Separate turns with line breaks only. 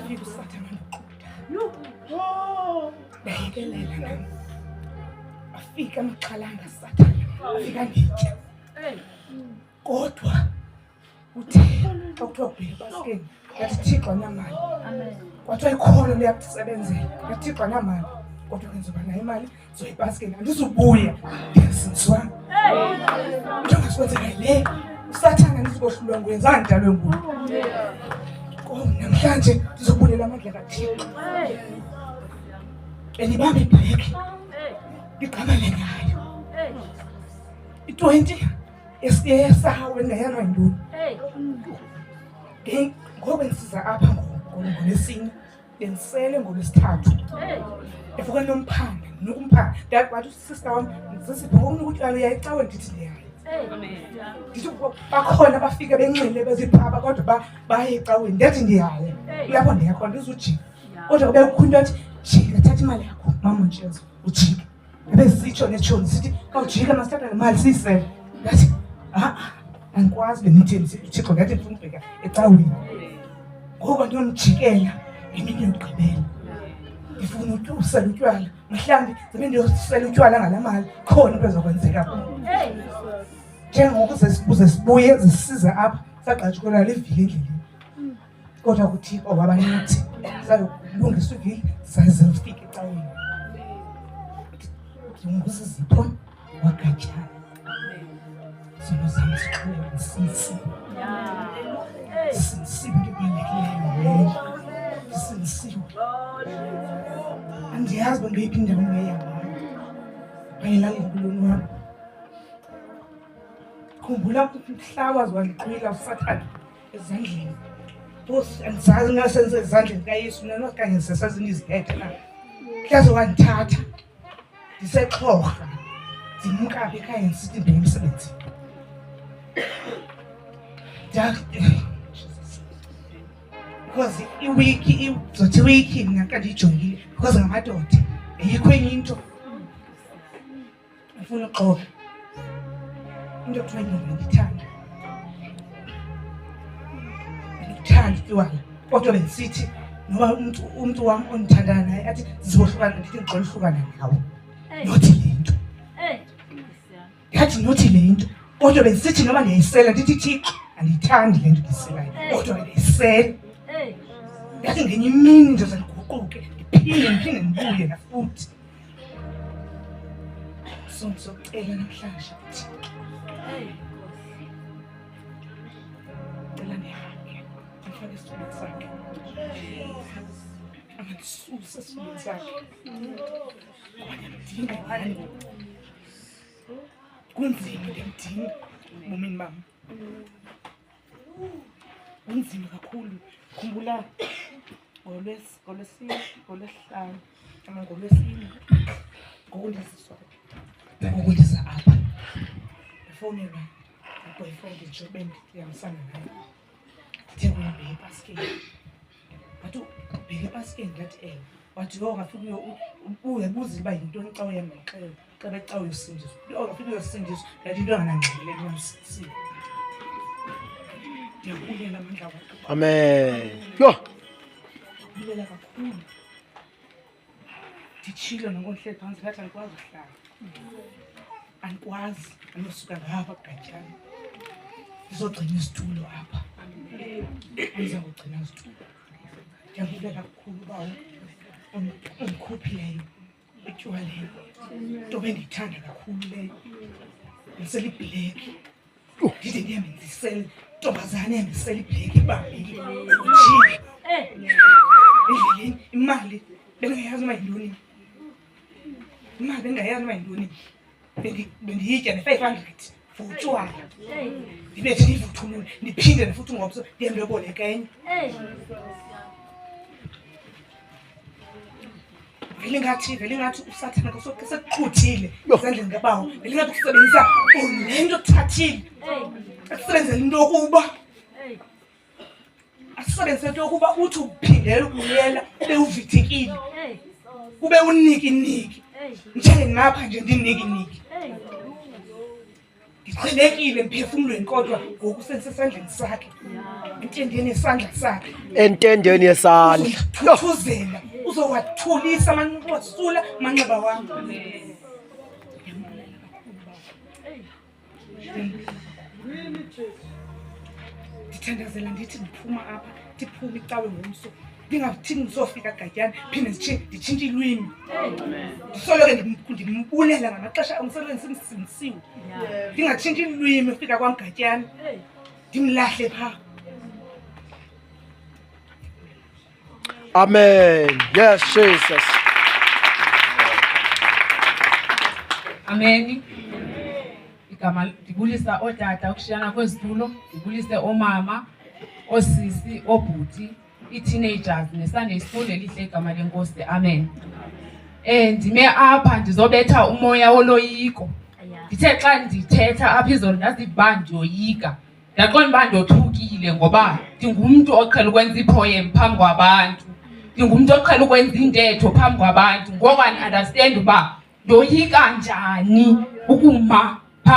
Wafika usathana nokuqhuda. Ndayekelela nami. Wafika amxhalanga sathana. Wafika ngitya. Kodwa uthe xa kuthiwa ubheka ebaskeni yathi Thixo anamali. Kwathiwa ikhona liyakusebenzela. Yathi Thixo anamali. Kodwa kwenziwa nayo imali zoyibaskeni andizubuya ndiyaziswa. Into engasenzeka le usathana ndizokohlulwa nguye zandalwe nguye. Namhlanje ndizobulela amandla kaThixo. Elibambe ibheki. Ndigqamele ngayo. I-20 yesahawe engayanwa yintoni. Ngoba ndisiza apha ngolesine ndisele ngolwesithathu. Efuka nomphanga nokumphanga ndathi sister wami sisipho ngokutyala uyayicawe ndithi ndiyayi. Ndithi bakhona bafike benxile beziphaba kodwa baye ecaweni ndathi ndiyayi. Lapho ndiyakhona ndizujika. Kodwa kube kukhunta athi jika thatha imali yakho mama Ntshezo ujike. Ebezitsho netshoni sithi kawujika masithatha nemali siyisele. Ndathi andikwazi benithembise uThixo ngathi ndifuna ubheka ecaweni. Ngoba ndinomjikela ngemini yokugqibela. Ndifuna usela utywala. Mhlawumbi zibe ndiyosela utywala ngala mali khona into ezokwenzeka kum. Njengoku sibuze sibuye zisiza apha sagqajukelwa livili endleleni. Kodwa kuThixo wabanathi sayolungisa ivili saze ufike ecaweni. Ngusizipho wagatyana. Sono zami siqhubeka sinsi. Sinsiwe ngebalekile. Sinsiwe. Andiyazi bangayiphi indawo ngeyama. Bayilala empilweni wami. Khumbula umhlawa waliqhwila usathana ezandleni. Bosi andizazi ngasenze ezandleni kaYesu nalo kanye sesazini izithethe na. Mhlaze wandithatha. NdiseXhorha. Ndimkabe ekhaya ngisithi ndibheke emsebenzini. Because iwiki izothi iwiki mina kandijongile because ngamadoda ayikho enye into ngifuna uxoxa into kuthiwa inyama ndithanda utywala kodwa bendisithi noba umntu wam ondithandayo naye athi sizohlukana ndithi ngixola uhlukana nawo nothi le nto yathi nothi le nto kodwa bendisithi noba ndiyayisela ndithi Thixo andiyithandi le nto ndiyiselayo kodwa ndiyayisela. Yathi ngenye imini ndizoze ndiguquke ndiphinde ndibuye nafuthi. So ndizocela namhlanje ukuthi cela ndihambe ndifake esitulweni sakhe angandisuse esitulweni sakhe ngoba ndiyamdinga ngani. Kunzima ndiyamdinga ebomini bam. Kunzima kakhulu. Khumbula ngolwesihlanu ama ngolwesine ngoku ndiza apha ndifowunelwa boyfriend njengoba ndihambisana naye ndithe uyabheka ebaskeni wathi ubheka ebaskeni ndathi ewe wathi ongafika uyabuza uba yintoni xa uyahamba ngexele xa becawe uyosindiswa ongafika uyosindiswa ndathi into anganangxelele nomsisiwe. Ndiyabulela amandla wakho.
Amen. Yho.
Ndibulela kakhulu. Nditshilo nonkonhle phantsi ngathi andikwazi ukuhlala. Andikwazi anosuka ngapha kugatyana. Ndizogcina isitulo apha. Ndiza kugcina isitulo. Ndiyabulela kakhulu uba undikhuphileyo etywaleni. Into bendiyithanda kakhulu leyo. Ndisela ibhleki. Ndide ndihambe ndisele ntombazane yandisela ibhleki ibambile. Endleleni imali bengayazi uba yintoni. Imali bengayazi uba yintoni. Bendiyitya ne-500 for utywala. Ndibe ndivuthulule ndiphinde futhi ngomso ndihambe ndiyoboleka enye. Vele ngathi usathana sekuxhuthile ezandleni kabawo. Vele ngathi ukusebenzisa le nto kuthathile. Akusebenzele into yokuba asisebenzise into yokuba uthi uphindela ukubuyela ube uvithikile ube uniki njengengapha nje ndiniki ndiqhelekile emphefumlweni kodwa ngoku sensesandleni sakhe entendeni yesandla sakhe
Entendeni yesandla. Yho.
thuthuzela uzowathulisa amanxeba wasula amanxeba wami. Ndithandazela ndithi ndiphuma apha ndiphume icawe ngomso ndingathini ndizofika gadyana phinde nditshintshe ilwimi ndisoloke ndimbulela ngamaxesha omsebenzi simsiwe ndingatshintshi ilwimi ufika kwam gadyana ndimlahle phaa.
Amen. Yes, Jesus.
Amen. Igama ndibulisa ootata ukushiyana kwezitulo, ndibulise omama, osisi, obhuti, ii-teenagers ne-Sunday school elihle igama lenkosi. Amen. Ndime apha ndizobetha umoya woloyiko. Ndithe xa ndithetha apha izolo ndaziva ndiyoyika. Ndaqonda uba ndothukile ngoba ndingumntu oqhela ukwenza iipoem phambi kwabantu. Ndingumntu oqhela ukwenza intetho phambi kwabantu. Ngoku andiunderstand uba ndoyika njani ukuma